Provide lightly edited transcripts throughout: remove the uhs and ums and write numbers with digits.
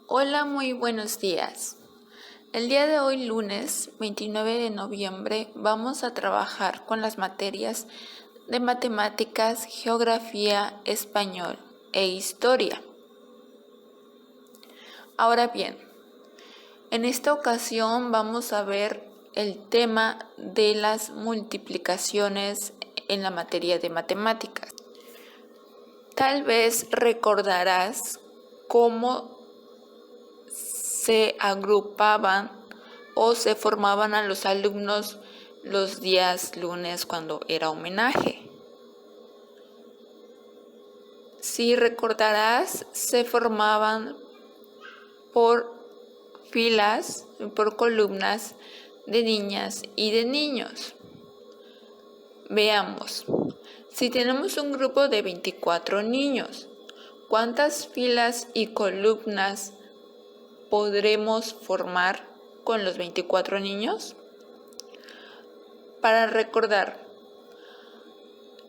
Hola, muy buenos días. El día de hoy, lunes 29 de noviembre, vamos a trabajar con las materias de matemáticas, geografía, español e historia. Ahora bien, en esta ocasión vamos a ver el tema de las multiplicaciones en la materia de matemáticas. Tal vez recordarás cómo se agrupaban o se formaban a los alumnos los días lunes cuando era homenaje. Si recordarás, se formaban por filas, por columnas de niñas y de niños. Veamos, si tenemos un grupo de 24 niños, ¿cuántas filas y columnas podremos formar con los 24 niños? Para recordar,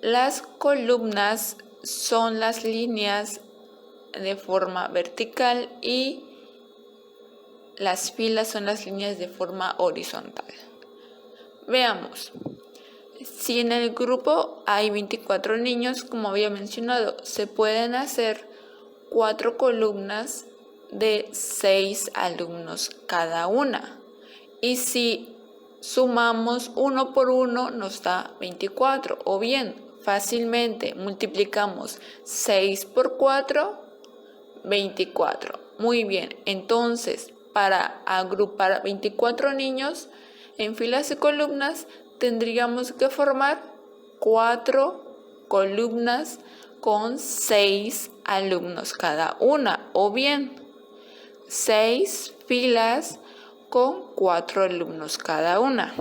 las columnas son las líneas de forma vertical y las filas son las líneas de forma horizontal. Veamos, si en el grupo hay 24 niños, como había mencionado, se pueden hacer 4 columnas de 6 alumnos cada una. Y si sumamos 1 por 1 nos da 24. O bien, fácilmente multiplicamos 6 por 4, 24. Muy bien, entonces para agrupar 24 niños en filas y columnas tendríamos que formar 4 columnas con 6 alumnos cada una, o bien 6 filas con 4 alumnos cada una.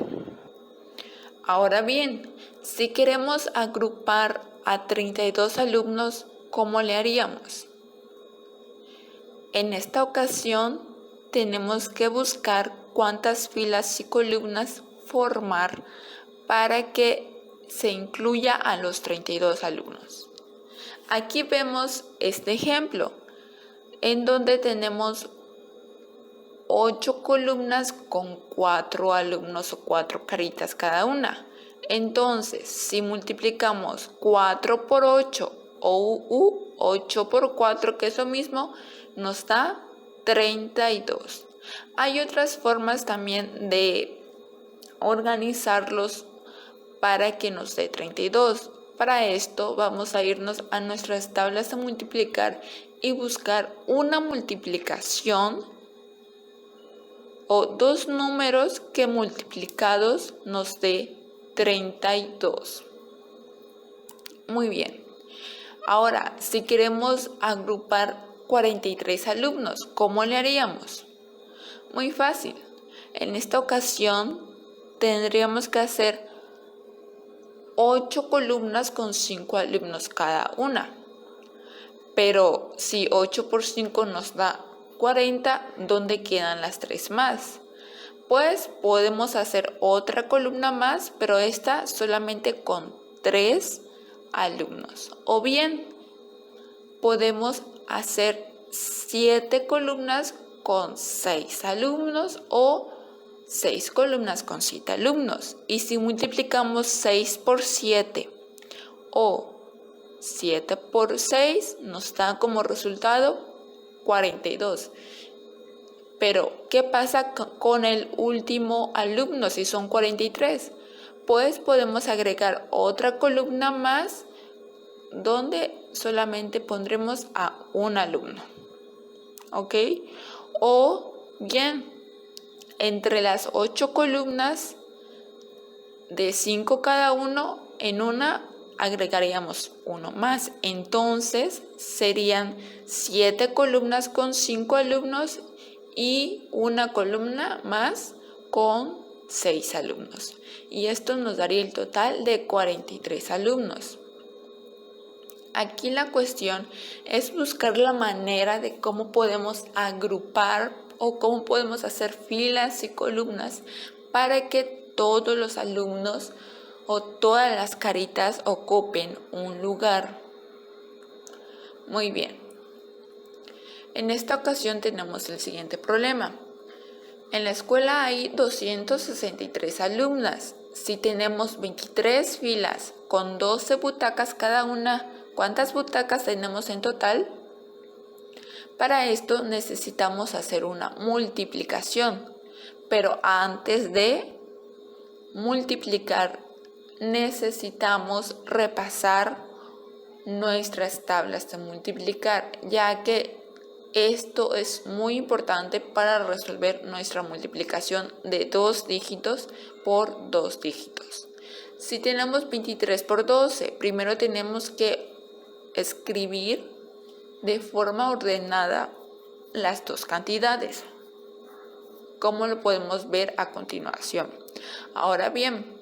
Ahora bien, si queremos agrupar a 32 alumnos, ¿cómo le haríamos? En esta ocasión tenemos que buscar cuántas filas y columnas formar para que se incluya a los 32 alumnos. Aquí vemos este ejemplo, en donde tenemos 8 columnas con 4 alumnos o 4 caritas cada una. Entonces, si multiplicamos 4 por 8 o 8 por 4, que es lo mismo, nos da 32. Hay otras formas también de organizarlos para que nos dé 32. Para esto vamos a irnos a nuestras tablas de multiplicar y buscar una multiplicación o dos números que multiplicados nos dé 32. Muy bien. Ahora, si queremos agrupar 43 alumnos, ¿cómo le haríamos? Muy fácil. En esta ocasión tendríamos que hacer 8 columnas con 5 alumnos cada una. Pero si 8 por 5 nos da 40, ¿dónde quedan las 3 más? Pues podemos hacer otra columna más, pero esta solamente con 3 alumnos. O bien podemos hacer 7 columnas con 6 alumnos o 6 columnas con 7 alumnos. Y si multiplicamos 6 por 7 o 7 por 6 nos da como resultado 42. Pero, ¿qué pasa con el último alumno si son 43? Pues podemos agregar otra columna más donde solamente pondremos a un alumno. ¿Ok? O bien, entre las 8 columnas de 5 cada uno, en una agregaríamos uno más. Entonces serían 7 columnas con 5 alumnos y una columna más con 6 alumnos. Y esto nos daría el total de 43 alumnos. Aquí la cuestión es buscar la manera de cómo podemos agrupar o cómo podemos hacer filas y columnas para que todos los alumnos o todas las caritas ocupen un lugar. Muy bien. En esta ocasión tenemos el siguiente problema. En la escuela hay 263 alumnas. Si tenemos 23 filas con 12 butacas cada una, ¿cuántas butacas tenemos en total? Para esto necesitamos hacer una multiplicación, pero antes de multiplicar necesitamos repasar nuestras tablas de multiplicar, ya que esto es muy importante para resolver nuestra multiplicación de 2 dígitos por 2 dígitos. Si tenemos 23 por 12, primero tenemos que escribir de forma ordenada las dos cantidades, como lo podemos ver a continuación. Ahora bien,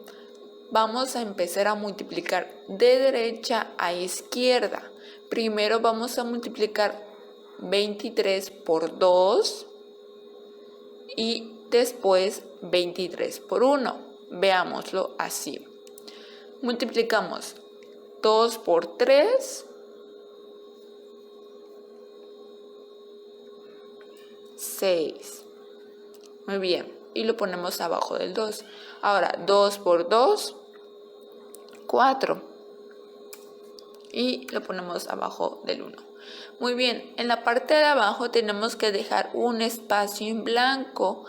vamos a empezar a multiplicar de derecha a izquierda. Primero vamos a multiplicar 23 por 2 y después 23 por 1. Veámoslo así. Multiplicamos 2 por 3, 6. Muy bien, y lo ponemos abajo del 2. Ahora 2 por 2, 4. Y lo ponemos abajo del 1. Muy bien, en la parte de abajo tenemos que dejar un espacio en blanco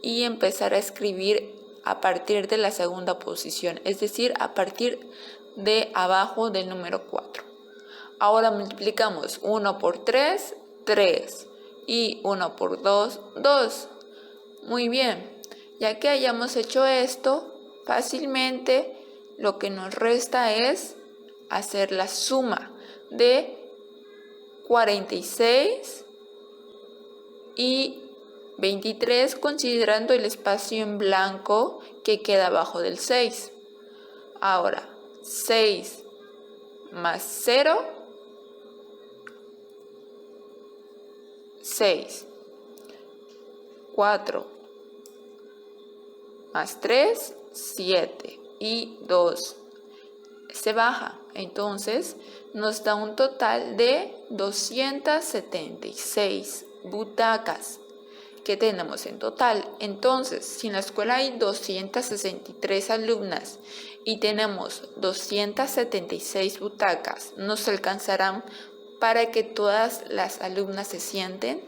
y empezar a escribir a partir de la segunda posición, es decir, a partir de abajo del número 4. Ahora multiplicamos 1 por 3, 3 y 1 por 2, 2. Muy bien, ya que hayamos hecho esto, fácilmente lo que nos resta es hacer la suma de 46 y 23 considerando el espacio en blanco que queda abajo del 6. Ahora, 6 más 0, 6. 4 más 3, 7. Y 2 se baja. Entonces, nos da un total de 276 butacas que tenemos en total. Entonces, si en la escuela hay 263 alumnas y tenemos 276 butacas, ¿nos alcanzarán para que todas las alumnas se sienten?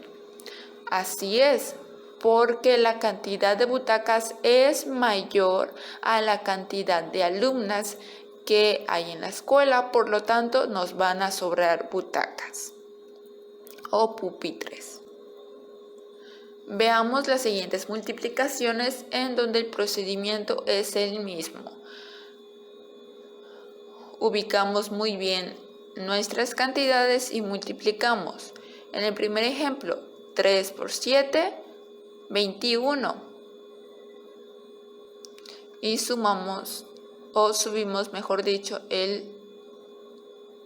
Así es, porque la cantidad de butacas es mayor a la cantidad de alumnas que hay en la escuela, por lo tanto nos van a sobrar butacas o pupitres. Veamos las siguientes multiplicaciones en donde el procedimiento es el mismo. Ubicamos muy bien nuestras cantidades y multiplicamos. En el primer ejemplo, 3 por 7, 21. Y sumamos o subimos, mejor dicho, el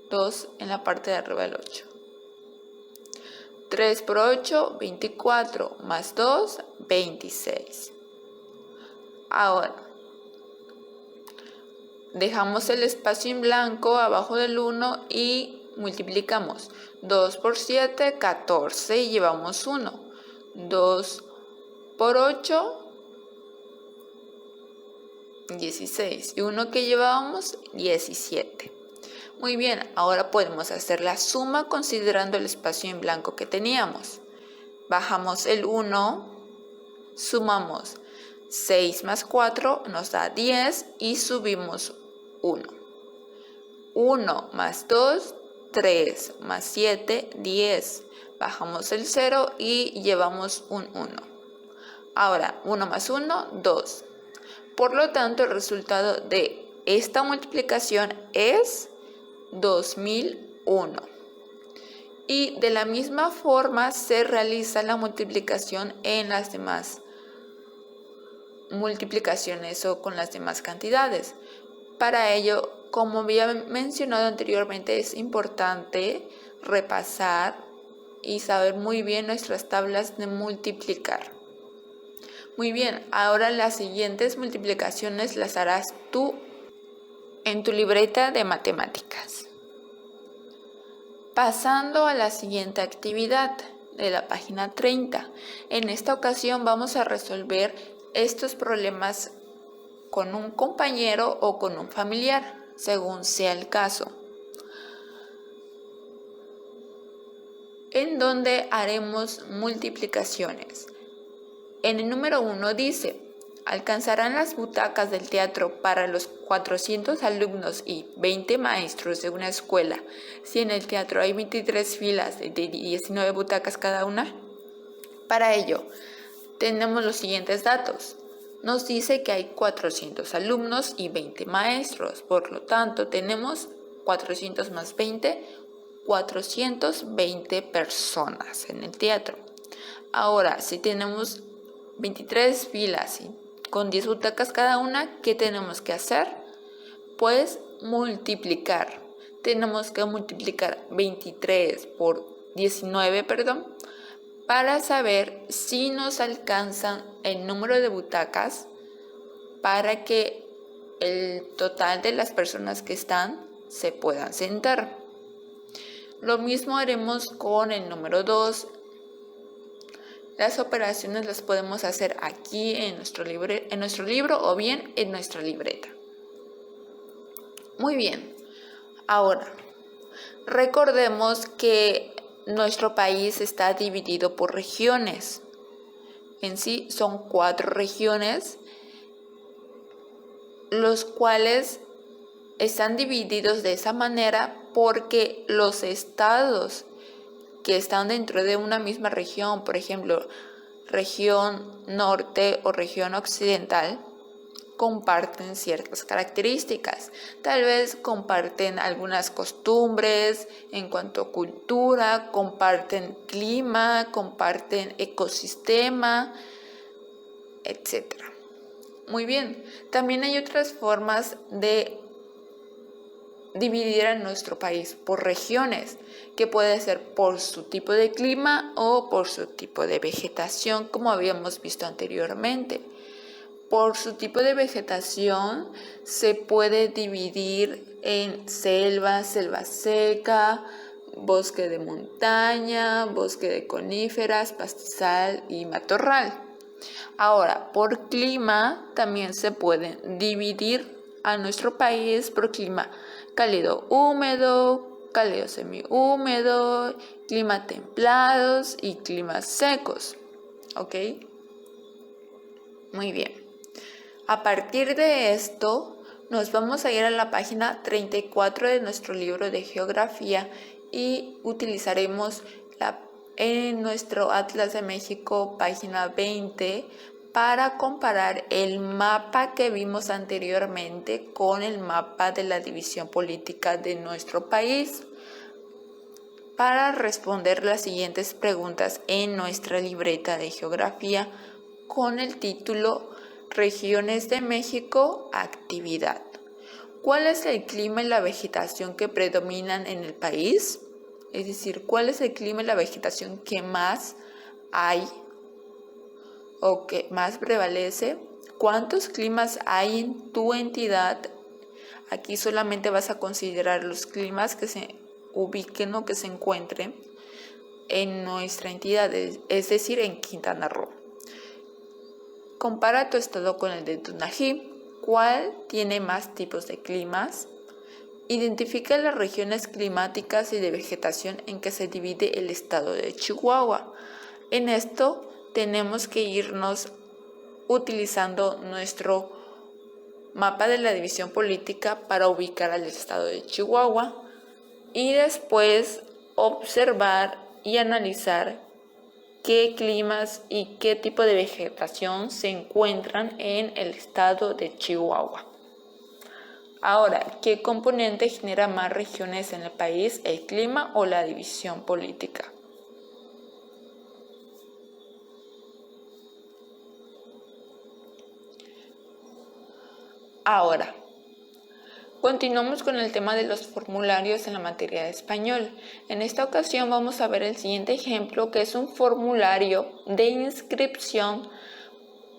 2 en la parte de arriba del 8. 3 por 8, 24, más 2, 26. Ahora, dejamos el espacio en blanco abajo del 1 y multiplicamos. 2 por 7, 14 y llevamos 1. 2 por 8, 16 y 1 que llevábamos, 17. Muy bien, ahora podemos hacer la suma considerando el espacio en blanco que teníamos. Bajamos el 1, sumamos 6 más 4 nos da 10 y subimos 1. 1 más 2, 3 más 7, 10. Bajamos el 0 y llevamos un 1. Ahora, 1 más 1, 2. Por lo tanto, el resultado de esta multiplicación es 2001. Y de la misma forma se realiza la multiplicación en las demás multiplicaciones o con las demás cantidades. Para ello, como había mencionado anteriormente, es importante repasar y saber muy bien nuestras tablas de multiplicar. Muy bien, ahora las siguientes multiplicaciones las harás tú en tu libreta de matemáticas. Pasando a la siguiente actividad, de la página 30. En esta ocasión vamos a resolver estos problemas con un compañero o con un familiar, según sea el caso, en donde haremos multiplicaciones. En el número 1 dice: ¿alcanzarán las butacas del teatro para los 400 alumnos y 20 maestros de una escuela si en el teatro hay 23 filas de 19 butacas cada una? Para ello, tenemos los siguientes datos. Nos dice que hay 400 alumnos y 20 maestros, por lo tanto tenemos 400 más 20, 420 personas en el teatro. Ahora, si tenemos 23 filas con 10 butacas cada una, ¿qué tenemos que hacer? Pues multiplicar. Tenemos que multiplicar 23 por 19, para saber si nos alcanzan el número de butacas para que el total de las personas que están se puedan sentar. Lo mismo haremos con el número 2. Las operaciones las podemos hacer aquí en nuestro libro o bien en nuestra libreta. Muy bien. Ahora, recordemos que nuestro país está dividido por regiones. En sí son 4 regiones, los cuales están divididos de esa manera porque los estados que están dentro de una misma región, por ejemplo, región norte o región occidental, comparten ciertas características. Tal vez comparten algunas costumbres en cuanto a cultura, comparten clima, comparten ecosistema, etc. Muy bien, también hay otras formas de dividir a nuestro país por regiones, que puede ser por su tipo de clima o por su tipo de vegetación, como habíamos visto anteriormente. Por su tipo de vegetación se puede dividir en selva seca, bosque de montaña, bosque de coníferas, pastizal y matorral. Ahora, por clima también se pueden dividir a nuestro país por clima cálido húmedo, cálido semihúmedo, clima templados y climas secos. ¿Ok? Muy bien. A partir de esto, nos vamos a ir a la página 34 de nuestro libro de geografía y utilizaremos en nuestro Atlas de México, página 20, para comparar el mapa que vimos anteriormente con el mapa de la división política de nuestro país, para responder las siguientes preguntas en nuestra libreta de geografía con el título Regiones de México, actividad. ¿Cuál es el clima y la vegetación que predominan en el país? Es decir, ¿cuál es el clima y la vegetación que más hay o que más prevalece? ¿Cuántos climas hay en tu entidad? Aquí solamente vas a considerar los climas que se ubiquen o que se encuentren en nuestra entidad, es decir, en Quintana Roo. Compara tu estado con el de Tunají. ¿Cuál tiene más tipos de climas? Identifica las regiones climáticas y de vegetación en que se divide el estado de Chihuahua. En esto tenemos que irnos utilizando nuestro mapa de la división política para ubicar al estado de Chihuahua y después observar y analizar qué climas y qué tipo de vegetación se encuentran en el estado de Chihuahua. Ahora, ¿qué componente genera más regiones en el país, el clima o la división política? Ahora, continuamos con el tema de los formularios en la materia de español. En esta ocasión vamos a ver el siguiente ejemplo, que es un formulario de inscripción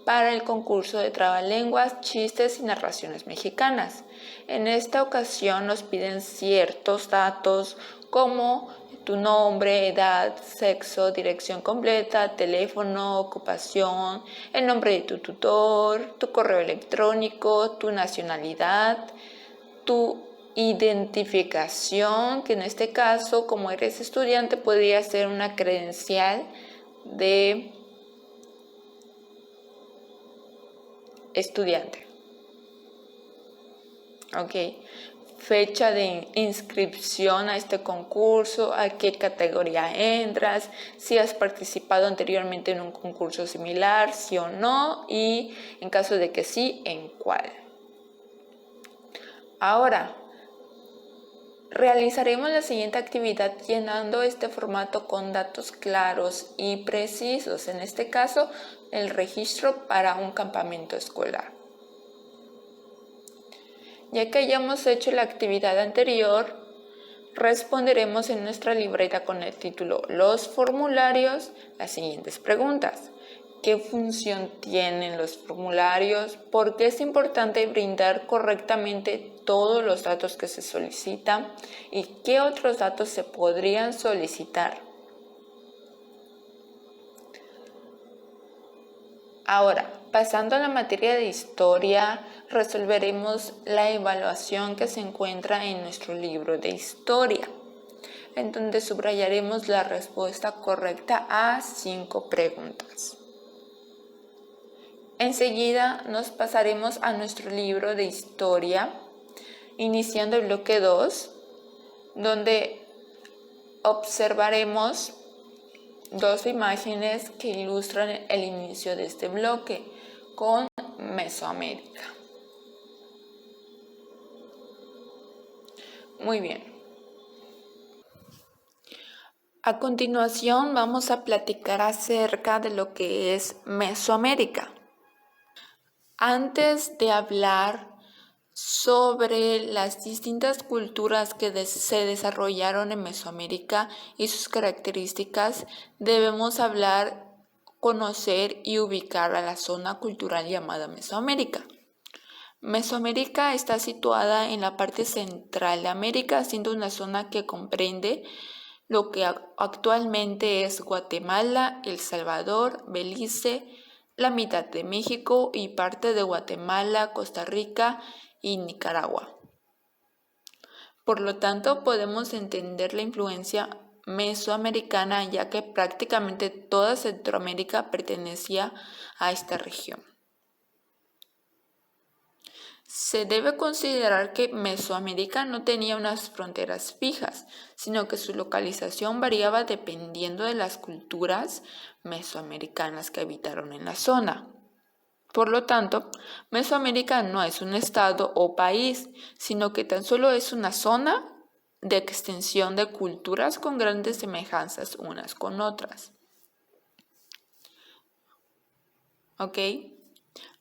para el concurso de trabalenguas, chistes y narraciones mexicanas. En esta ocasión nos piden ciertos datos como tu nombre, edad, sexo, dirección completa, teléfono, ocupación, el nombre de tu tutor, tu correo electrónico, tu nacionalidad, tu identificación, que en este caso, como eres estudiante, podría ser una credencial de estudiante. Ok. Fecha de inscripción a este concurso, a qué categoría entras, si has participado anteriormente en un concurso similar, sí o no, y en caso de que sí, en cuál. Ahora, realizaremos la siguiente actividad llenando este formato con datos claros y precisos, en este caso, el registro para un campamento escolar. Ya que hayamos hecho la actividad anterior, responderemos en nuestra libreta con el título Los formularios las siguientes preguntas. ¿Qué función tienen los formularios? ¿Por qué es importante brindar correctamente todos los datos que se solicitan? ¿Y qué otros datos se podrían solicitar? Ahora, pasando a la materia de historia, resolveremos la evaluación que se encuentra en nuestro libro de historia, en donde subrayaremos la respuesta correcta a 5 preguntas. Enseguida nos pasaremos a nuestro libro de historia, iniciando el bloque 2, donde observaremos 2 imágenes que ilustran el inicio de este bloque con Mesoamérica. Muy bien. A continuación vamos a platicar acerca de lo que es Mesoamérica. Antes de hablar sobre las distintas culturas que se desarrollaron en Mesoamérica y sus características, debemos conocer y ubicar a la zona cultural llamada Mesoamérica. Mesoamérica está situada en la parte central de América, siendo una zona que comprende lo que actualmente es Guatemala, El Salvador, Belice, la mitad de México y parte de Guatemala, Costa Rica y Nicaragua. Por lo tanto, podemos entender la influencia mesoamericana, ya que prácticamente toda Centroamérica pertenecía a esta región. Se debe considerar que Mesoamérica no tenía unas fronteras fijas, sino que su localización variaba dependiendo de las culturas mesoamericanas que habitaron en la zona. Por lo tanto, Mesoamérica no es un estado o país, sino que tan solo es una zona de extensión de culturas con grandes semejanzas unas con otras. ¿Ok?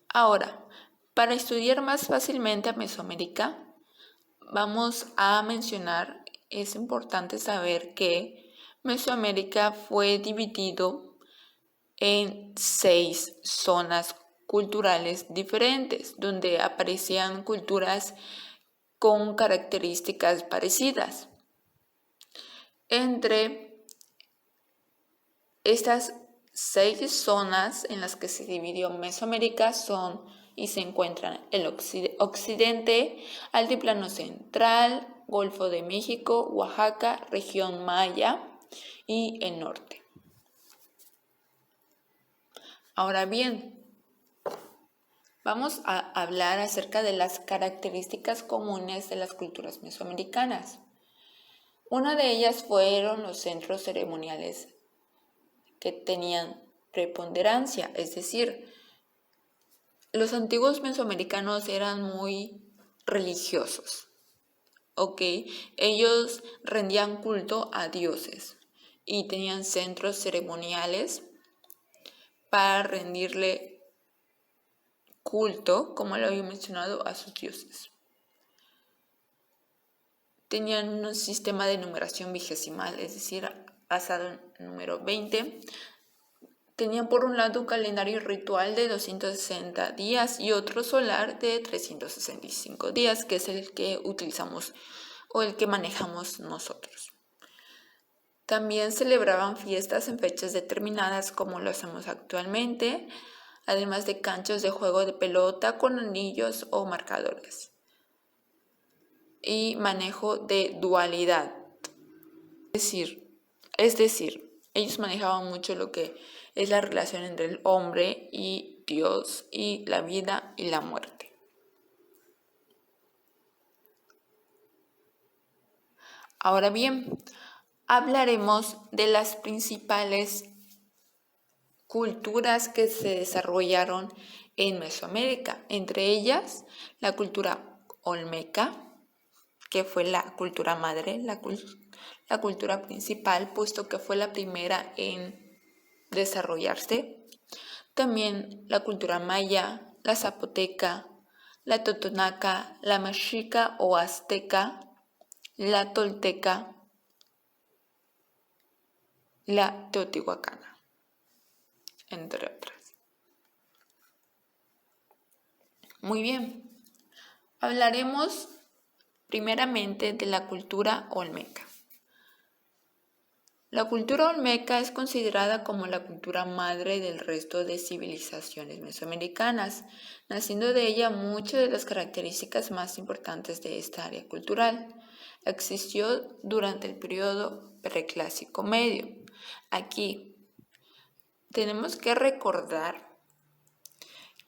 Ahora, para estudiar más fácilmente a Mesoamérica, vamos a mencionar, es importante saber que Mesoamérica fue dividido en 6 zonas culturales diferentes, donde aparecían culturas con características parecidas. Entre estas 6 zonas en las que se dividió Mesoamérica son y se encuentran el occidente, altiplano central, Golfo de México, Oaxaca, región maya y el norte. Ahora bien, vamos a hablar acerca de las características comunes de las culturas mesoamericanas. Una de ellas fueron los centros ceremoniales que tenían preponderancia, es decir, los antiguos mesoamericanos eran muy religiosos, ¿ok? Ellos rendían culto a dioses y tenían centros ceremoniales para rendirle culto, como lo había mencionado, a sus dioses. Tenían un sistema de numeración vigesimal, es decir, basado en el número 20. Tenían por un lado un calendario ritual de 260 días y otro solar de 365 días, que es el que utilizamos o el que manejamos nosotros. También celebraban fiestas en fechas determinadas como lo hacemos actualmente, además de canchas de juego de pelota con anillos o marcadores. Y manejo de dualidad. Es decir, ellos manejaban mucho lo que es la relación entre el hombre y Dios y la vida y la muerte. Ahora bien, hablaremos de las principales culturas que se desarrollaron en Mesoamérica, entre ellas la cultura olmeca, que fue la cultura madre, la cultura principal, puesto que fue la primera en desarrollarse. También la cultura maya, la zapoteca, la totonaca, la mexica o azteca, la tolteca, la teotihuacana, entre otras. Muy bien, hablaremos primeramente de la cultura olmeca. La cultura olmeca es considerada como la cultura madre del resto de civilizaciones mesoamericanas, naciendo de ella muchas de las características más importantes de esta área cultural. Existió durante el periodo preclásico medio. Aquí tenemos que recordar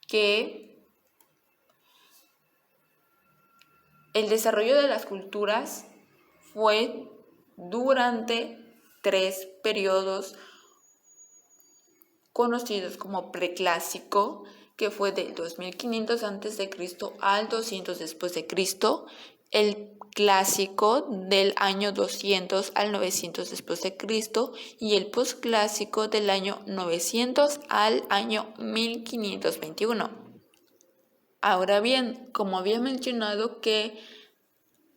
que el desarrollo de las culturas fue durante 3 periodos conocidos como preclásico, que fue del 2500 a.C. al 200 después de Cristo, el clásico del año 200 al 900 después de Cristo y el posclásico del año 900 al año 1521. Ahora bien, como había mencionado que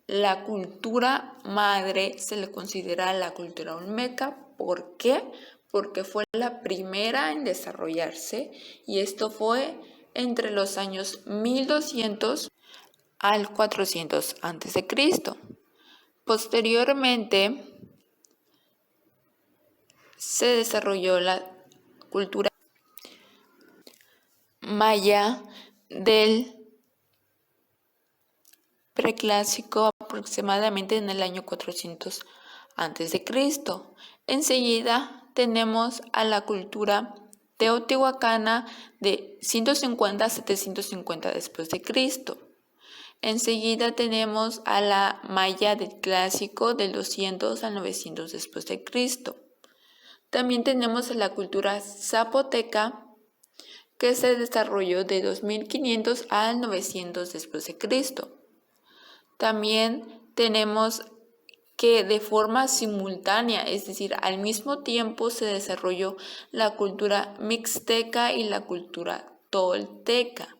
la cultura madre se le considera la cultura olmeca. ¿Por qué? Porque fue la primera en desarrollarse y esto fue entre los años 1200 al 400 a.C. Posteriormente se desarrolló la cultura maya del preclásico aproximadamente en el año 400 a.C. Enseguida tenemos a la cultura teotihuacana de 150 a 750 después de Cristo. Enseguida tenemos a la maya del clásico del 200 al 900 después de Cristo. También tenemos a la cultura zapoteca que se desarrolló de 2500 al 900 después de Cristo. También tenemos que de forma simultánea, es decir, al mismo tiempo se desarrolló la cultura mixteca y la cultura tolteca,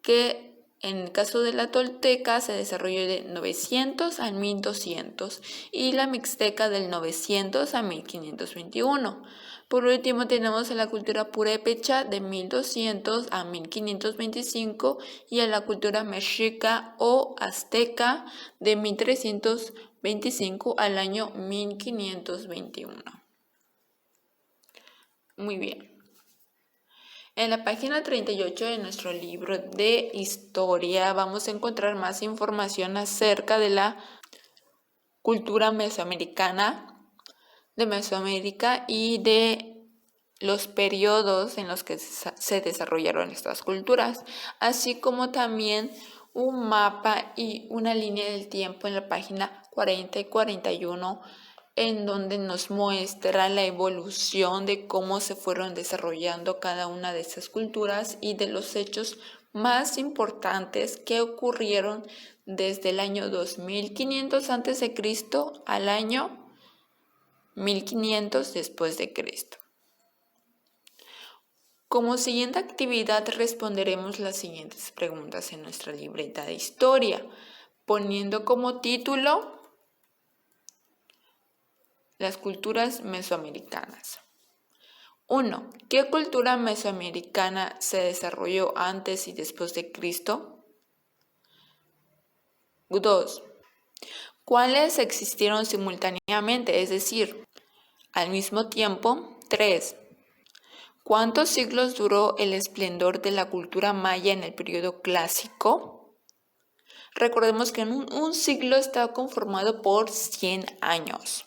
que en el caso de la tolteca se desarrolló de 900 a 1200 y la mixteca del 900 a 1521. Por último tenemos a la cultura purépecha de 1200 a 1525 y a la cultura mexica o azteca de 1325 al año 1521. Muy bien. En la página 38 de nuestro libro de historia vamos a encontrar más información acerca de la cultura mesoamericana, de Mesoamérica y de los periodos en los que se desarrollaron estas culturas, así como también un mapa y una línea del tiempo en la página 40 y 41 en donde nos muestra la evolución de cómo se fueron desarrollando cada una de esas culturas y de los hechos más importantes que ocurrieron desde el año 2500 a.C. al año 1500 después de Cristo. Como siguiente actividad responderemos las siguientes preguntas en nuestra libreta de historia, poniendo como título las culturas mesoamericanas. 1. ¿Qué cultura mesoamericana se desarrolló antes y después de Cristo? 2. ¿Cuáles existieron simultáneamente, es decir, al mismo tiempo? 3. ¿Cuántos siglos duró el esplendor de la cultura maya en el periodo clásico? Recordemos que un siglo está conformado por 100 años.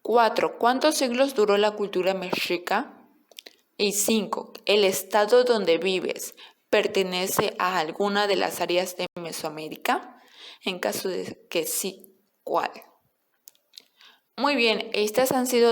4. ¿Cuántos siglos duró la cultura mexica? Y 5. ¿El estado donde vives pertenece a alguna de las áreas de Mesoamérica? En caso de que sí, ¿cuál? Muy bien, estas han sido